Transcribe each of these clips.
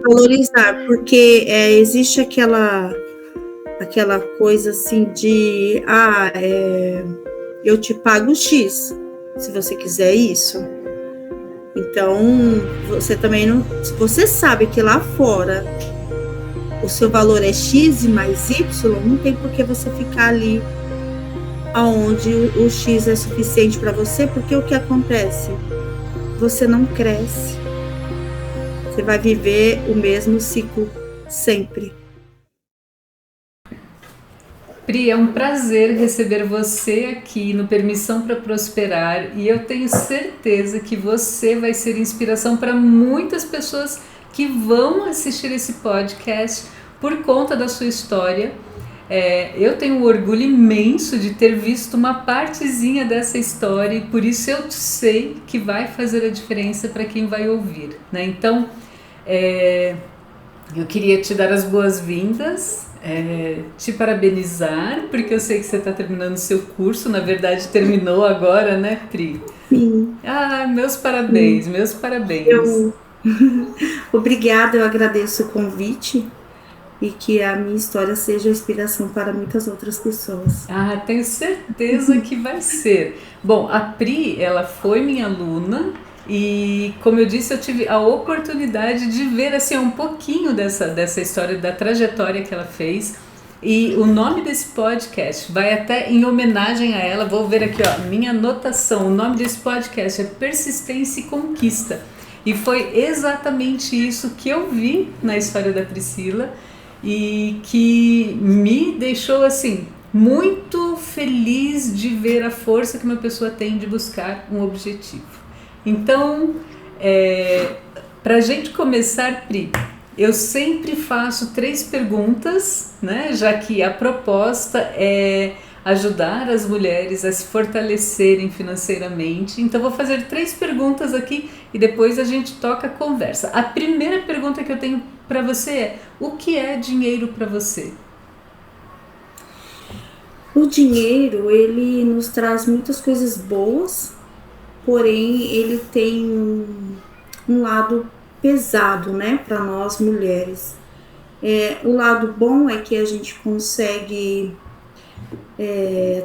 Valorizar, porque existe aquela coisa assim de, eu te pago X, se você quiser isso. Então, você também não. Se você sabe que lá fora o seu valor é X e mais Y, não tem por que você ficar ali aonde o X é suficiente para você, porque o que acontece? Você não cresce. Você vai viver o mesmo ciclo sempre. Pri, é um prazer receber você aqui no Permissão para Prosperar e eu tenho certeza que você vai ser inspiração para muitas pessoas que vão assistir esse podcast por conta da sua história. Eu tenho um orgulho imenso de ter visto uma partezinha dessa história e por isso eu sei que vai fazer a diferença para quem vai ouvir, né? Então, eu queria te dar as boas-vindas, te parabenizar, porque eu sei que você está terminando o seu curso, na verdade terminou agora, né, Pri? Sim. Meus parabéns, meus parabéns. Obrigada, eu agradeço o convite e que a minha história seja inspiração para muitas outras pessoas. Tenho certeza que vai ser. Bom, a Pri, ela foi minha aluna e, como eu disse, eu tive a oportunidade de ver assim, um pouquinho dessa história, da trajetória que ela fez. E o nome desse podcast vai até em homenagem a ela. Vou ver aqui, ó, minha anotação. O nome desse podcast é Persistência e Conquista. E foi exatamente isso que eu vi na história da Priscila e que me deixou assim muito feliz de ver a força que uma pessoa tem de buscar um objetivo. Então, para a gente começar, Pri, eu sempre faço 3 perguntas, né? Já que a proposta é ajudar as mulheres a se fortalecerem financeiramente. Então, vou fazer 3 perguntas aqui e depois a gente toca a conversa. A primeira pergunta que eu tenho para você é: o que é dinheiro para você? O dinheiro, ele nos traz muitas coisas boas, porém ele tem um lado pesado, né, para nós mulheres. O lado bom é que a gente consegue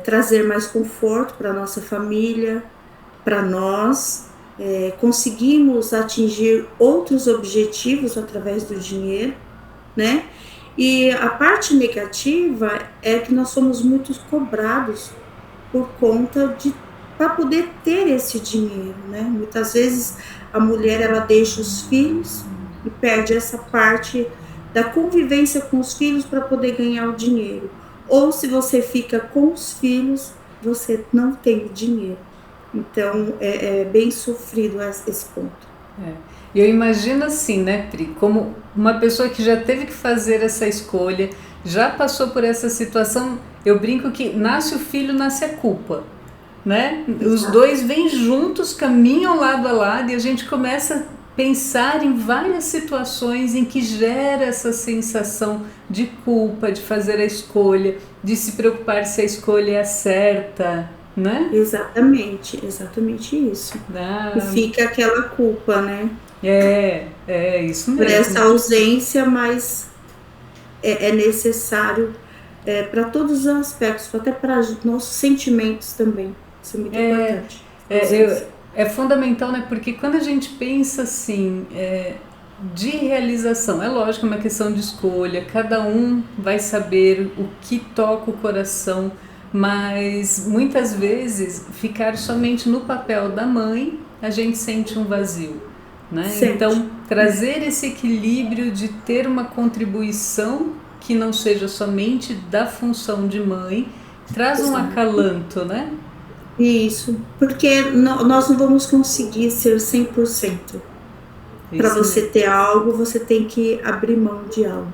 trazer mais conforto para nossa família, para nós, conseguimos atingir outros objetivos através do dinheiro, né? E a parte negativa é que nós somos muito cobrados por conta para poder ter esse dinheiro, né? Muitas vezes a mulher ela deixa os filhos e perde essa parte da convivência com os filhos para poder ganhar o dinheiro. Ou se você fica com os filhos, você não tem o dinheiro. Então é bem sofrido esse ponto. E eu imagino assim, né, Pri, como uma pessoa que já teve que fazer essa escolha, já passou por essa situação, eu brinco que nasce o filho, nasce a culpa, né? Os dois vêm juntos, caminham lado a lado e a gente começa a pensar em várias situações em que gera essa sensação de culpa, de fazer a escolha, de se preocupar se a escolha é certa, né? Exatamente isso. E fica aquela culpa, né? Isso mesmo. Por essa ausência, mas é necessário para todos os aspectos, até para os nossos sentimentos também. Isso é muito importante. É fundamental, né? Porque quando a gente pensa assim, de realização, é lógico, é uma questão de escolha, cada um vai saber o que toca o coração, mas muitas vezes ficar somente no papel da mãe, a gente sente um vazio, né? Então, trazer esse equilíbrio de ter uma contribuição que não seja somente da função de mãe, traz um acalanto, né? Isso, porque nós não vamos conseguir ser 100%. Para você ter algo, você tem que abrir mão de algo.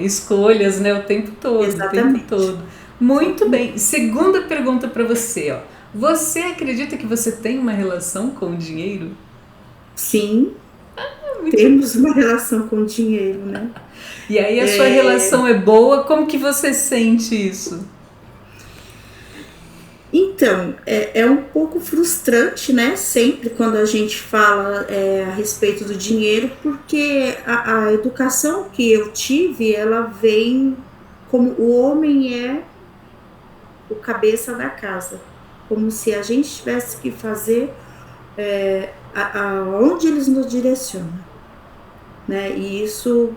Escolhas, né, o tempo todo. Exatamente. O tempo todo. Muito bem. Segunda pergunta para você, ó. Você acredita que você tem uma relação com o dinheiro? Sim. Temos uma relação com o dinheiro, né? E aí a sua relação é boa? Como que você sente isso? Então, é um pouco frustrante, né? Sempre quando a gente fala a respeito do dinheiro, porque a educação que eu tive, ela vem como o homem é o cabeça da casa, como se a gente tivesse que fazer aonde eles nos direcionam, né? E isso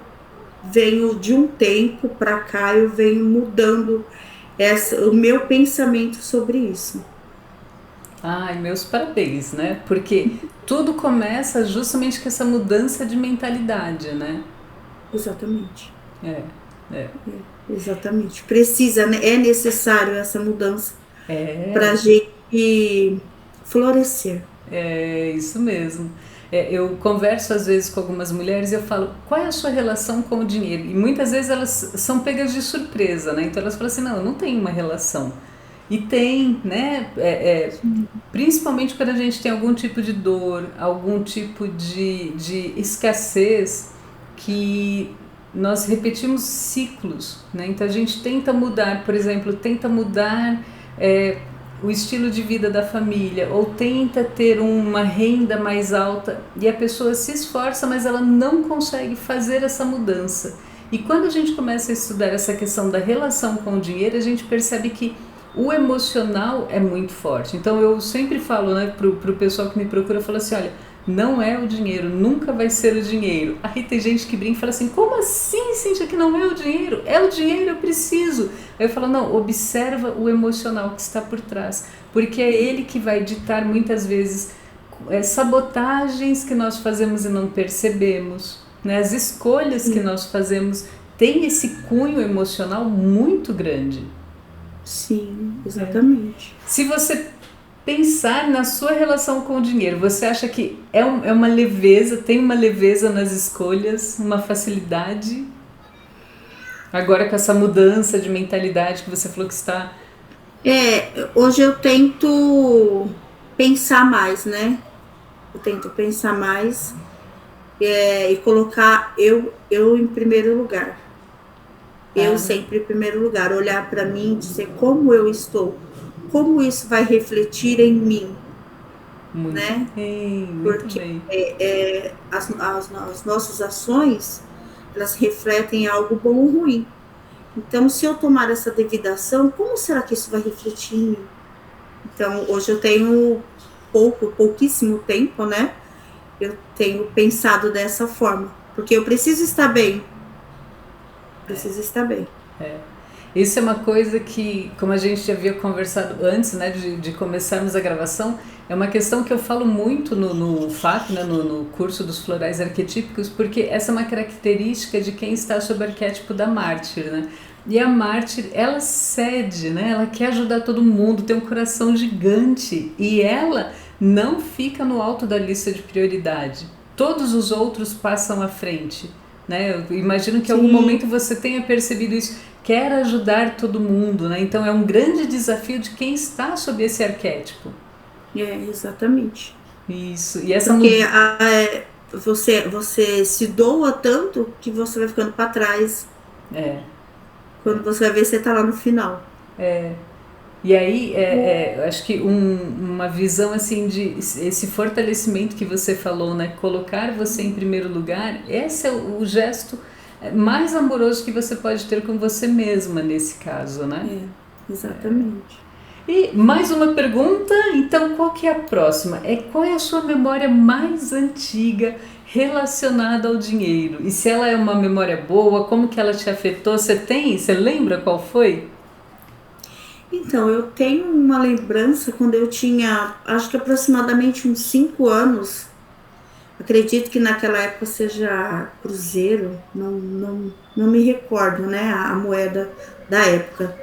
venho de um tempo para cá, eu venho mudando o meu pensamento sobre isso. Ai, meus parabéns, né? Porque tudo começa justamente com essa mudança de mentalidade, né? Exatamente. É, é. Exatamente. Precisa, né? É necessário essa mudança para a É, gente florescer. é isso mesmo. Eu converso às vezes com algumas mulheres e eu falo, qual é a sua relação com o dinheiro? E muitas vezes elas são pegas de surpresa, né? Então elas falam assim, não, eu não tenho uma relação. E tem, né? Principalmente quando a gente tem algum tipo de dor, algum tipo de escassez, que nós repetimos ciclos, né? Então a gente tenta mudar, por exemplo, tenta mudar é, o estilo de vida da família, ou tenta ter uma renda mais alta, e a pessoa se esforça, mas ela não consegue fazer essa mudança. E quando a gente começa a estudar essa questão da relação com o dinheiro, a gente percebe que o emocional é muito forte. Então eu sempre falo, né, pro pessoal que me procura, eu falo assim, olha, não é o dinheiro, nunca vai ser o dinheiro. Aí tem gente que brinca e fala assim, como assim, Cíntia, que não é o dinheiro? É o dinheiro, eu preciso. Aí eu falo, não, observa o emocional que está por trás, porque é ele que vai ditar muitas vezes sabotagens que nós fazemos e não percebemos, né? As escolhas que nós fazemos têm esse cunho emocional muito grande. Sim, É. exatamente. Se você pensar na sua relação com o dinheiro, você acha que é uma leveza, tem uma leveza nas escolhas, uma facilidade? Agora com essa mudança de mentalidade que você falou que está. Hoje eu tento pensar mais, né? Eu tento pensar mais e colocar eu em primeiro lugar. Eu Ah, sempre em primeiro lugar, olhar para mim e dizer como eu estou, como isso vai refletir em mim, muito né? bem, muito Porque bem. as nossas ações, elas refletem algo bom ou ruim. Então, se eu tomar essa devida ação, como será que isso vai refletir em mim? Então, hoje eu tenho pouquíssimo tempo, né? Eu tenho pensado dessa forma, porque eu preciso estar bem, preciso estar bem. Isso é uma coisa que, como a gente já havia conversado antes, né, de começarmos a gravação, é uma questão que eu falo muito no FAC, né, no curso dos florais arquetípicos, porque essa é uma característica de quem está sob o arquétipo da mártir, né? E a mártir, ela cede, né? Ela quer ajudar todo mundo, tem um coração gigante e ela não fica no alto da lista de prioridade. Todos os outros passam à frente, né? Eu imagino que em algum Sim, momento você tenha percebido isso. Quer ajudar todo mundo, né? Então é um grande desafio de quem está sob esse arquétipo. exatamente. Isso. E essa Porque mudança. você se doa tanto que você vai ficando para trás. É. Quando você vai ver, você tá lá no final. E aí, eu acho que uma visão assim de esse fortalecimento que você falou, né? Colocar você em primeiro lugar, esse é o gesto mais amoroso que você pode ter com você mesma nesse caso, né? Exatamente. E mais uma pergunta, então qual que é a próxima? Qual é a sua memória mais antiga relacionada ao dinheiro? E se ela é uma memória boa, como que ela te afetou? Você lembra qual foi? Então, eu tenho uma lembrança quando eu tinha, acho que aproximadamente uns 5 anos. Acredito que naquela época seja cruzeiro, não me recordo, né? A moeda da época.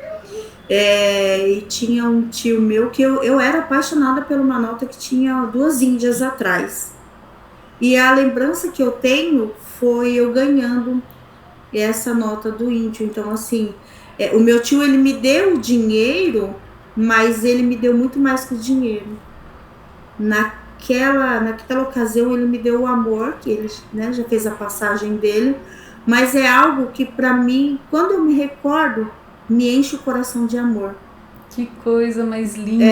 E tinha um tio meu que eu era apaixonada por uma nota que tinha duas índias atrás. E a lembrança que eu tenho foi eu ganhando essa nota do índio. Então, assim, o meu tio, ele me deu o dinheiro, mas ele me deu muito mais que o dinheiro. Naquela ocasião, ele me deu o amor, que ele, né, já fez a passagem dele, mas é algo que, para mim, quando eu me recordo, me enche o coração de amor. Que coisa mais linda.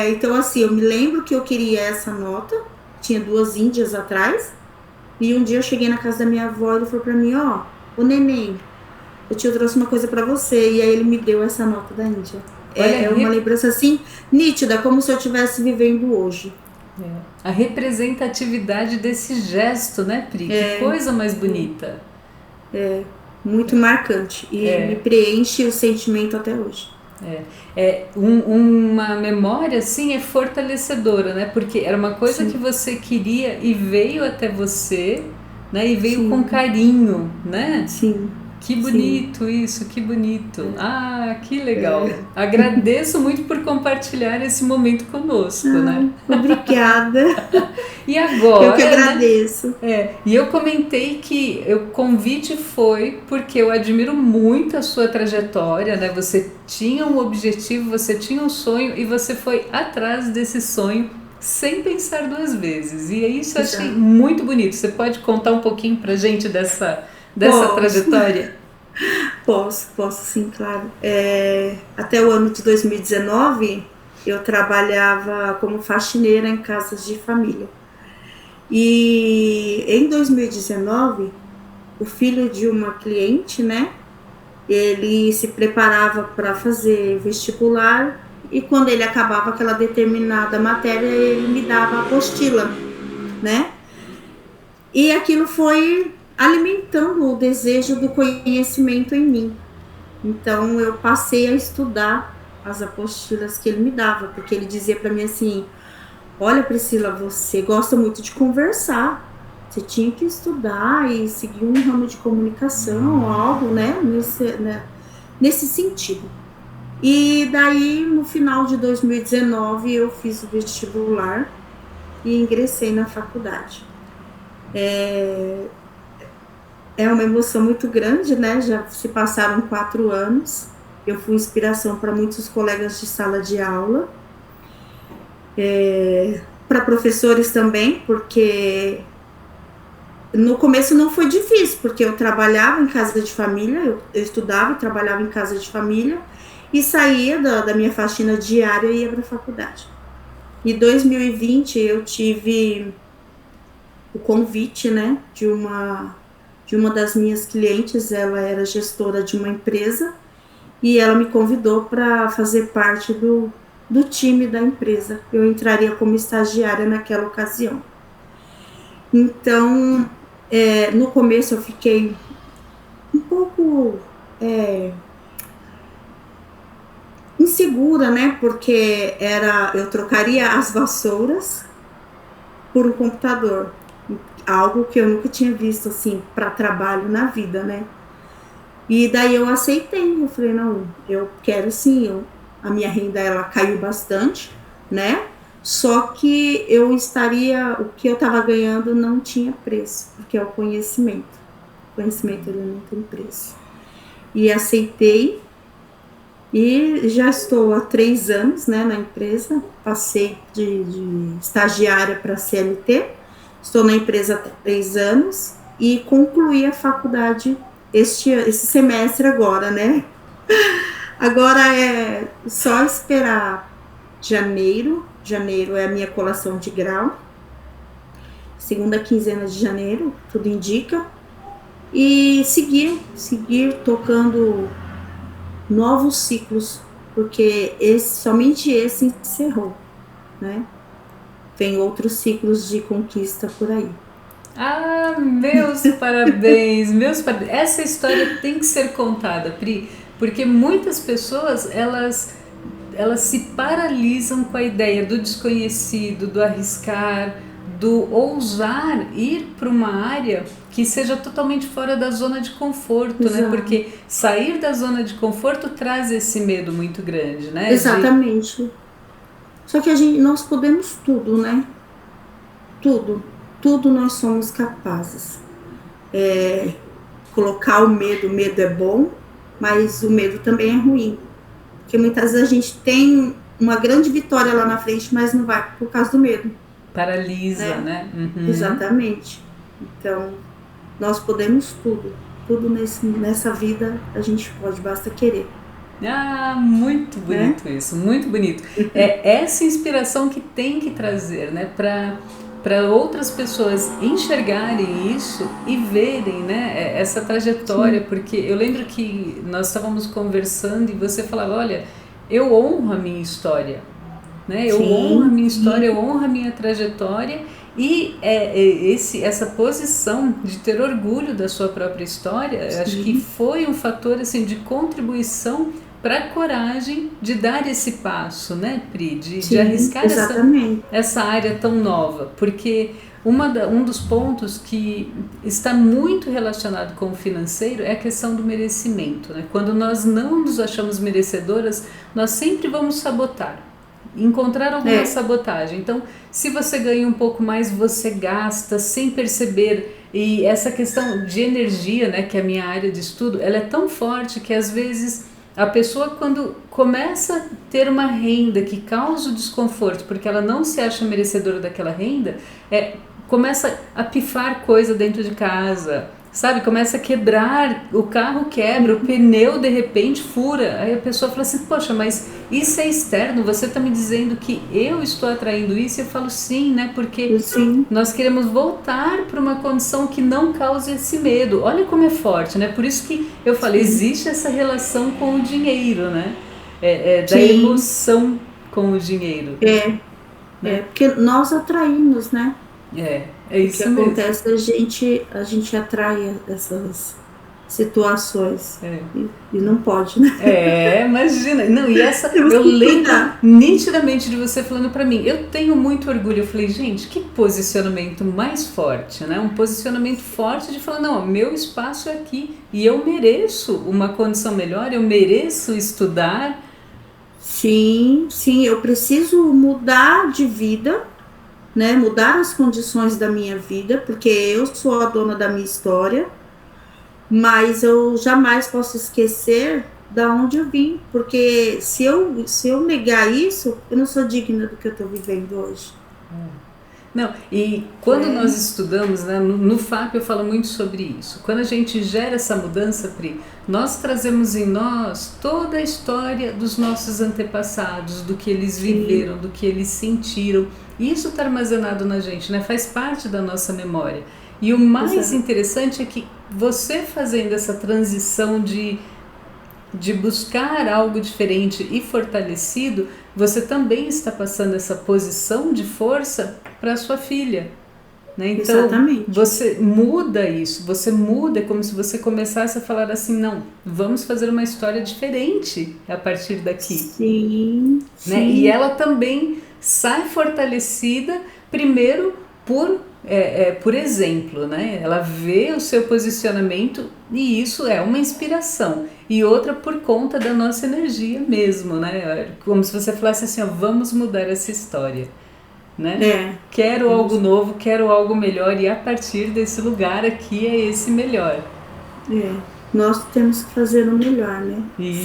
Então, assim, eu me lembro que eu queria essa nota, tinha 2 índias atrás, e um dia eu cheguei na casa da minha avó e ele falou pra mim, ó, ô neném, eu trouxe uma coisa pra você, e aí ele me deu essa nota da Índia. Olha, É uma lembrança assim, nítida, como se eu estivesse vivendo hoje. a representatividade desse gesto, né, Pri? Que coisa mais bonita. Muito marcante, e me preenche o sentimento até hoje. Uma memória assim é fortalecedora, né? Porque era uma coisa Sim. que você queria e veio até você, né? E veio Sim. com carinho, né? Sim. Que bonito isso, que bonito. Ah, que legal. Agradeço muito por compartilhar esse momento conosco, né? Obrigada. E agora, eu que agradeço. E eu comentei que o convite foi porque eu admiro muito a sua trajetória, né? Você tinha um objetivo, você tinha um sonho e você foi atrás desse sonho sem pensar 2 vezes. E isso eu achei muito bonito. Você pode contar um pouquinho pra gente dessa trajetória? Posso sim, claro. Até o ano de 2019, eu trabalhava como faxineira em casas de família. E em 2019, o filho de uma cliente, né, ele se preparava para fazer vestibular e quando ele acabava aquela determinada matéria, ele me dava a apostila, né? E aquilo foi alimentando o desejo do conhecimento em mim. Então eu passei a estudar as apostilas que ele me dava, porque ele dizia para mim assim: olha, Priscila, você gosta muito de conversar, você tinha que estudar e seguir um ramo de comunicação, algo, né, nesse sentido. E daí, no final de 2019, eu fiz o vestibular e ingressei na faculdade. É uma emoção muito grande, né? Já se passaram 4 anos. Eu fui inspiração para muitos colegas de sala de aula, para professores também, porque no começo não foi difícil, porque eu trabalhava em casa de família, eu estudava e trabalhava em casa de família, e saía da minha faxina diária e ia para a faculdade. Em 2020 eu tive o convite, né, de uma das minhas clientes. Ela era gestora de uma empresa e ela me convidou para fazer parte do time da empresa. Eu entraria como estagiária naquela ocasião. Então, no começo eu fiquei um pouco insegura, né? Porque eu trocaria as vassouras por um computador. Algo que eu nunca tinha visto, assim, para trabalho na vida, né? E daí eu aceitei, eu falei, não, eu quero sim, a minha renda, ela caiu bastante, né? Só que o que eu estava ganhando não tinha preço, porque é o conhecimento. O conhecimento, ele não tem preço. E aceitei, e já estou há 3 anos, né, na empresa, passei de estagiária para CLT, estou na empresa há 3 anos e concluí a faculdade esse semestre agora, né? Agora é só esperar janeiro. Janeiro é a minha colação de grau. Segunda quinzena de janeiro, tudo indica. E seguir tocando novos ciclos, porque somente esse encerrou, né? Vem outros ciclos de conquista por aí. Ah, meus parabéns, meus parabéns. Essa história tem que ser contada, Pri, porque muitas pessoas, elas se paralisam com a ideia do desconhecido, do arriscar, do ousar ir para uma área que seja totalmente fora da zona de conforto, Exato. né? Porque sair da zona de conforto traz esse medo muito grande, né? Exatamente. Só que nós podemos tudo, né? Tudo nós somos capazes. Colocar o medo é bom, mas o medo também é ruim. Porque muitas vezes a gente tem uma grande vitória lá na frente, mas não vai por causa do medo. Paralisa, né? Uhum. Exatamente. Então, nós podemos tudo. Tudo nessa vida a gente pode, basta querer. Ah, muito né? bonito isso, muito bonito. É essa inspiração que tem que trazer, né, para outras pessoas enxergarem isso e verem, né, essa trajetória, Sim, porque eu lembro que nós estávamos conversando e você falava, olha, eu honro a minha história, né? Eu honro a sim, minha história, eu sim, honro a minha trajetória e essa posição de ter orgulho da sua própria história, eu acho que sim, foi um fator assim de contribuição para a coragem de dar esse passo, né, Pri? De sim, arriscar exatamente. essa área tão nova, porque um dos pontos que está muito relacionado com o financeiro é a questão do merecimento, né? Quando nós não nos achamos merecedoras, nós sempre vamos sabotar, encontrar alguma É, sabotagem. Então, se você ganha um pouco mais, você gasta sem perceber. E essa questão de energia, né, que é a minha área de estudo, ela é tão forte que às vezes a pessoa, quando começa a ter uma renda que causa o desconforto, porque ela não se acha merecedora daquela renda, começa a pifar coisa dentro de casa, sabe? Começa a quebrar, o carro quebra, o pneu de repente fura. Aí a pessoa fala assim: poxa, mas isso é externo, você está me dizendo que eu estou atraindo isso? E eu falo: sim, né? Porque sim, nós queremos voltar para uma condição que não cause esse medo. Olha como é forte, né? Por isso que eu falei, sim, existe essa relação com o dinheiro, né? Da sim, emoção com o dinheiro, é, né? porque nós atraímos, né? É O que isso mesmo. acontece, a gente atrai essas situações e não pode, né? Imagina. Não, e essa Temos eu que lembro cuidar. nitidamente de você falando pra mim. Eu tenho muito orgulho. Eu falei, gente, que posicionamento mais forte, né? Um posicionamento forte de falar, não, meu espaço é aqui e eu mereço uma condição melhor, eu mereço estudar. Sim, sim, eu preciso mudar de vida, né? Mudar as condições da minha vida, porque eu sou a dona da minha história, mas eu jamais posso esquecer da onde eu vim, porque se eu negar isso, eu não sou digna do que eu estou vivendo hoje, Não, e quando nós né? estudamos, né, no FAP eu falo muito sobre isso. Quando a gente gera essa mudança, Pri, nós trazemos em nós toda a história dos nossos antepassados, do que eles Sim, viveram, do que eles sentiram. E isso está armazenado na gente, né? Faz parte da nossa memória. E o mais exato. interessante é que você fazendo essa transição de buscar algo diferente e fortalecido, você também está passando essa posição de força para sua filha, né? Então Exatamente. você muda isso, você muda, é como se você começasse a falar assim, não, vamos fazer uma história diferente a partir daqui, Sim, né? E sim, ela também sai fortalecida, primeiro por exemplo, né? Ela vê o seu posicionamento e isso é uma inspiração. E outra por conta da nossa energia mesmo, né? Como se você falasse assim, ó, vamos mudar essa história, né? é. Quero algo novo, quero algo melhor e a partir desse lugar aqui é esse melhor. É, nós temos que fazer o melhor, né?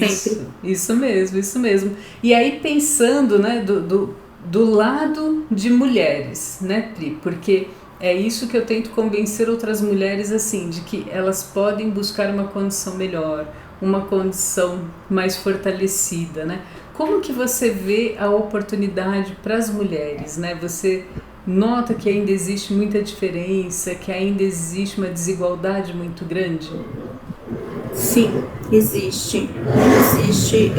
Sempre. Isso mesmo, isso mesmo. E aí pensando, né, do lado de mulheres, né, Pri? Porque é isso que eu tento convencer outras mulheres, assim, de que elas podem buscar uma condição melhor, uma condição mais fortalecida, né? Como que você vê a oportunidade para as mulheres, né? Você nota que ainda existe muita diferença, que ainda existe uma desigualdade muito grande? Sim, existe. Existe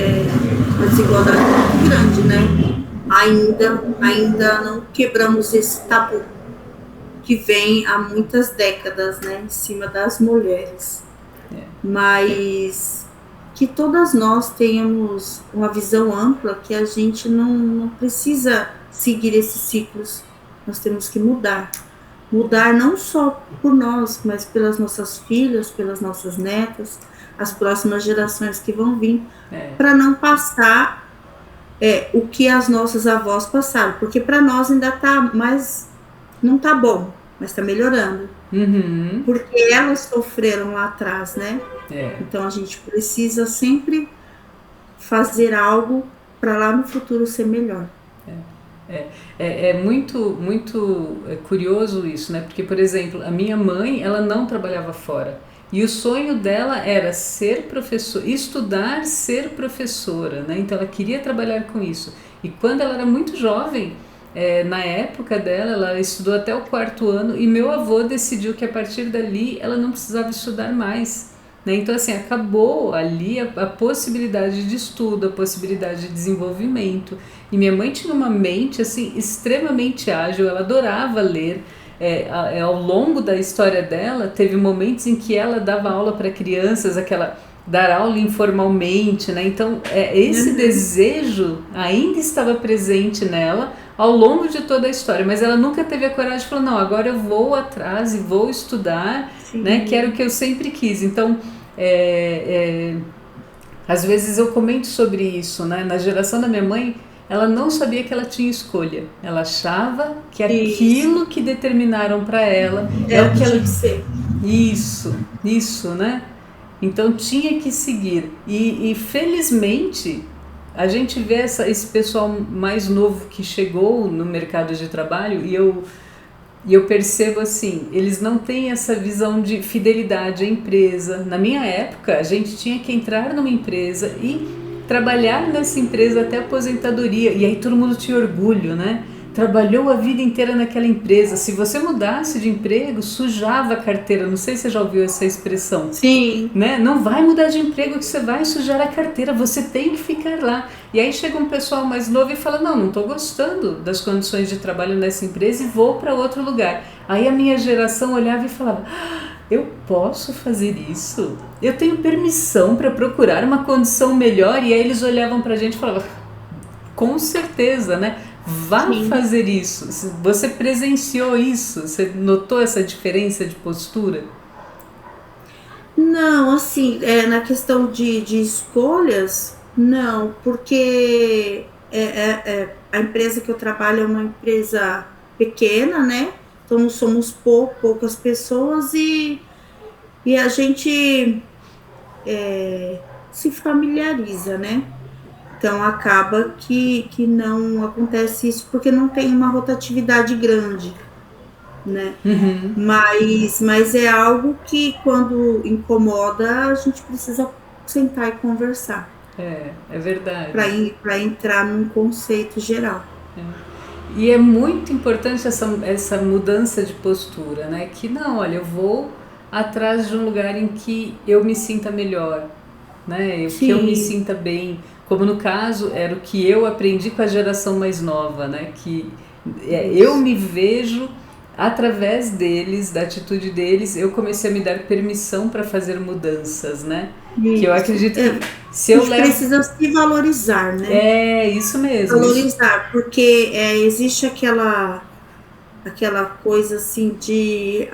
uma desigualdade muito grande, né? Ainda não quebramos esse tabu que vem há muitas décadas, né, em cima das mulheres. Mas que todas nós tenhamos uma visão ampla, que a gente não precisa seguir esses ciclos. Nós temos que mudar. Mudar não só por nós, mas pelas nossas filhas, pelas nossas netas, as próximas gerações que vão vir, É. para não passar o que as nossas avós passaram, porque para nós ainda está mais, não está bom, mas está melhorando, Uhum. porque elas sofreram lá atrás, né? É. Então a gente precisa sempre fazer algo para lá no futuro ser melhor. É muito curioso isso, né? Porque, por exemplo, a minha mãe, ela não trabalhava fora. E o sonho dela era ser professora, estudar, ser professora, né? Então ela queria trabalhar com isso. E quando ela era muito jovem, na época dela, ela estudou até o quarto ano e meu avô decidiu que a partir dali ela não precisava estudar mais. Né? Então, assim, acabou ali a possibilidade de estudo, a possibilidade de desenvolvimento. E minha mãe tinha uma mente, assim, extremamente ágil, ela adorava ler. Ao longo da história dela, teve momentos em que ela dava aula para crianças, dar aula informalmente, né? Então, esse Uhum. desejo ainda estava presente nela ao longo de toda a história, mas ela nunca teve a coragem de falar, não, agora eu vou atrás e vou estudar, né? Que era o Sim. que eu sempre quis. Então, é, é, às vezes eu comento sobre isso, né? Na geração da minha mãe, ela não sabia que ela tinha escolha. Ela achava que Isso. aquilo que determinaram para ela é Era o o que que ela. tinha que ser. Isso, né? Então tinha que seguir. E felizmente a gente vê esse pessoal mais novo que chegou no mercado de trabalho e eu percebo assim, eles não têm essa visão de fidelidade à empresa. Na minha época, a gente tinha que entrar numa empresa e trabalhar nessa empresa até a aposentadoria. E aí todo mundo tinha orgulho, né? Trabalhou a vida inteira naquela empresa. Se você mudasse de emprego, sujava a carteira. Não sei se você já ouviu essa expressão, Sim. né? Não vai mudar de emprego que você vai sujar a carteira, você tem que ficar lá. E aí chega um pessoal mais novo e fala, não estou gostando das condições de trabalho nessa empresa e vou para outro lugar. Aí a minha geração olhava e falava, eu posso fazer isso? Eu tenho permissão para procurar uma condição melhor? E aí eles olhavam para a gente e falavam, com certeza, né? Vá Sim. fazer isso. Você presenciou isso? Você notou essa diferença de postura? Não, assim, na questão de escolhas, não, porque a empresa que eu trabalho é uma empresa pequena, né? Então somos poucas pessoas e a gente se familiariza, né? Então acaba que não acontece isso porque não tem uma rotatividade grande, né? Mas é algo que quando incomoda a gente precisa sentar e conversar É verdade. para entrar num conceito geral. E é muito importante essa mudança de postura, né? Que não, olha, eu vou atrás de um lugar em que eu me sinta melhor, né? Que eu me Sim, sinta bem. Como no caso, era o que eu aprendi com a geração mais nova, né? Que eu isso. me vejo através deles, da atitude deles, eu comecei a me dar permissão para fazer mudanças, né? Que eu Isso. acredito que se A eu gente levo. precisa se valorizar, né? É isso mesmo, isso. Valorizar, porque existe aquela coisa assim de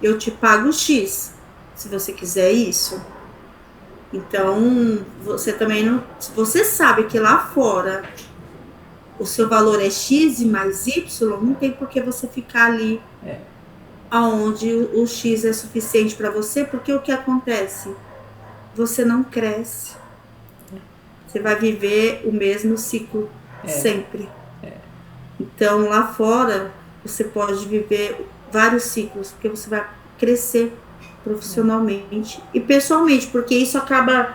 eu te pago X se você quiser isso. Então, você também não. Você sabe que lá fora o seu valor é X e mais Y, não tem por que você ficar ali aonde o X é suficiente para você, porque o que acontece? Você não cresce. Você vai viver o mesmo ciclo sempre. Então, lá fora, você pode viver vários ciclos, porque você vai crescer profissionalmente e pessoalmente, porque isso acaba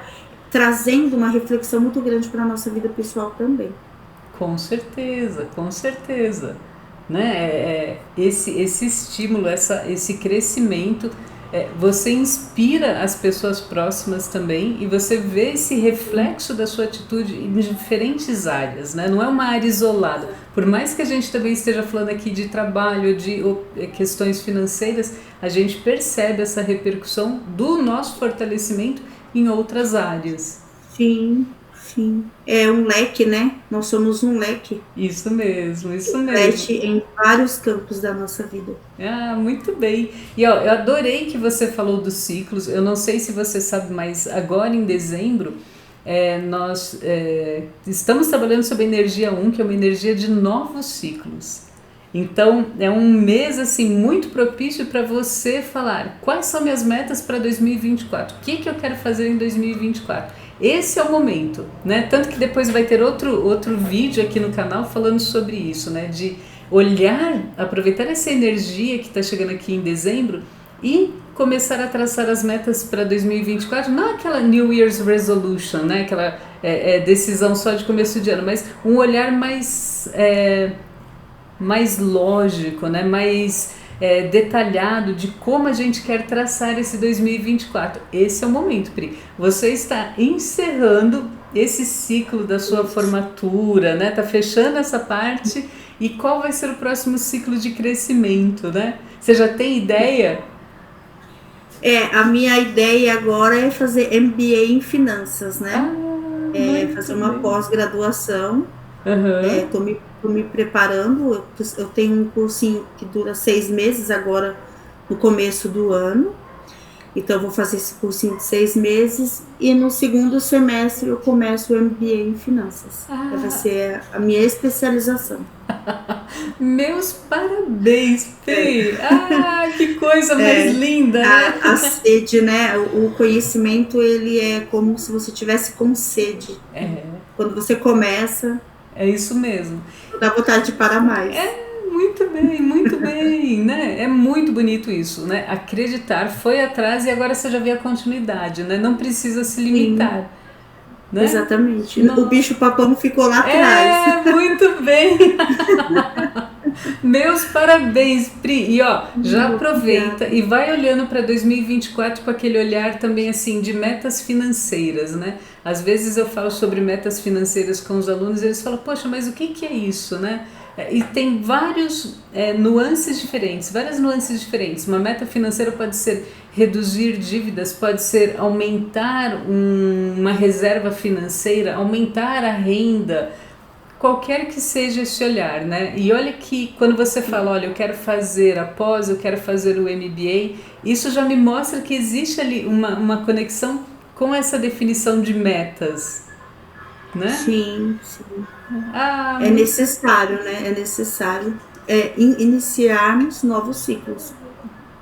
trazendo uma reflexão muito grande para a nossa vida pessoal também. Com certeza, com certeza. Né? Esse estímulo, esse crescimento, você inspira as pessoas próximas também e você vê esse reflexo da sua atitude em diferentes áreas, né? Não é uma área isolada. Por mais que a gente também esteja falando aqui de trabalho, de questões financeiras, a gente percebe essa repercussão do nosso fortalecimento em outras áreas. Sim, sim. É um leque, né? Nós somos um leque, Isso mesmo, isso mesmo. reflete em vários campos da nossa vida. Ah, muito bem. E ó, eu adorei que você falou dos ciclos. Eu não sei se você sabe, mas agora em dezembro nós estamos trabalhando sobre a energia 1, que é uma energia de novos ciclos. Então é um mês assim muito propício para você falar quais são minhas metas para 2024, o que eu quero fazer em 2024. Esse é o momento, né? Tanto que depois vai ter outro vídeo aqui no canal falando sobre isso, né? De olhar, aproveitar essa energia que está chegando aqui em dezembro e começar a traçar as metas para 2024, não aquela New Year's Resolution, né? Aquela decisão só de começo de ano, mas um olhar mais lógico, né? Mais detalhado de como a gente quer traçar esse 2024. Esse é o momento, Pri. Você está encerrando esse ciclo da sua formatura, né? Tá fechando essa parte. E qual vai ser o próximo ciclo de crescimento, né? Você já tem ideia? A minha ideia agora é fazer MBA em finanças, né? Fazer uma pós-graduação. Tô me preparando. Eu tenho um cursinho que dura 6 meses agora, no começo do ano. Então, eu vou fazer esse cursinho de 6 meses e no segundo semestre eu começo o MBA em finanças. Vai ser a minha especialização. Meus parabéns, Pri! Que coisa mais linda! A sede, né? O conhecimento, ele é como se você tivesse com sede. Quando você começa... É isso mesmo. Dá vontade de parar mais. Muito bem, né? É muito bonito isso, né? Acreditar, foi atrás e agora você já vê a continuidade, né? Não precisa se limitar. Né? Exatamente. O bicho papão ficou lá atrás. Muito bem. Meus parabéns, Pri. E já aproveita e vai olhando para 2024 com aquele olhar também assim de metas financeiras, né? Às vezes eu falo sobre metas financeiras com os alunos e eles falam, poxa, mas o que é isso, né? E tem várias nuances diferentes. Uma meta financeira pode ser reduzir dívidas, pode ser aumentar uma reserva financeira, aumentar a renda, qualquer que seja esse olhar, né? E olha que quando você fala, olha, eu quero fazer a pós, eu quero fazer o MBA, isso já me mostra que existe ali uma conexão com essa definição de metas, né? Sim. É necessário, né? É necessário iniciarmos novos ciclos.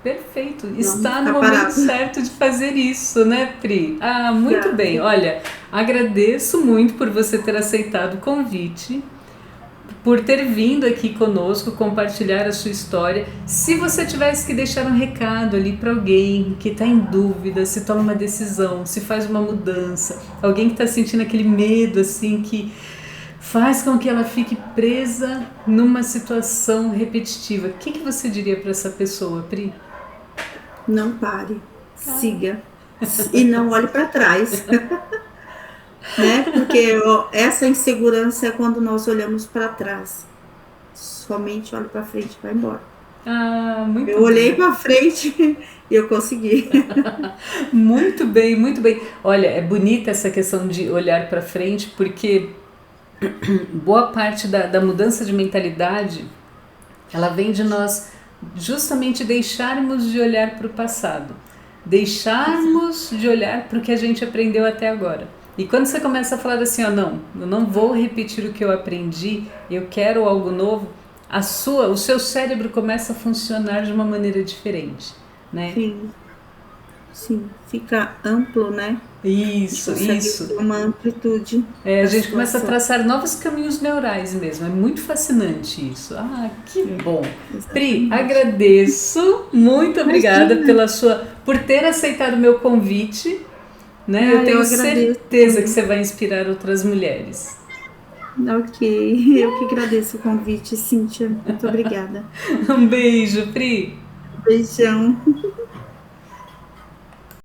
Perfeito. Está no momento certo de fazer isso, né, Pri? Muito bem. Olha, agradeço muito por você ter aceitado o convite, por ter vindo aqui conosco compartilhar a sua história. Se você tivesse que deixar um recado ali para alguém que está em dúvida, se toma uma decisão, se faz uma mudança, alguém que está sentindo aquele medo assim que faz com que ela fique presa numa situação repetitiva, o que você diria para essa pessoa, Pri? Não pare, siga e não olhe para trás. Né? Porque essa insegurança é quando nós olhamos para trás. Somente olho para frente e vai embora. Eu olhei para frente e eu consegui. Muito bem, muito bem. Olha, é bonita essa questão de olhar para frente, porque boa parte da mudança de mentalidade, ela vem de nós justamente deixarmos de olhar para o passado, deixarmos de olhar para o que a gente aprendeu até agora. E quando você começa a falar assim, não, eu não vou repetir o que eu aprendi, eu quero algo novo, o seu cérebro começa a funcionar de uma maneira diferente, né? Sim, fica amplo, né? Isso. Uma amplitude. A gente começa a traçar novos caminhos neurais mesmo. É muito fascinante isso. Que bom. Exatamente. Pri, agradeço. Muito obrigada por ter aceitado o meu convite. Né? Eu tenho certeza que você vai inspirar outras mulheres. Ok. Eu que agradeço o convite, Cíntia. Muito obrigada. Um beijo, Pri. Beijão.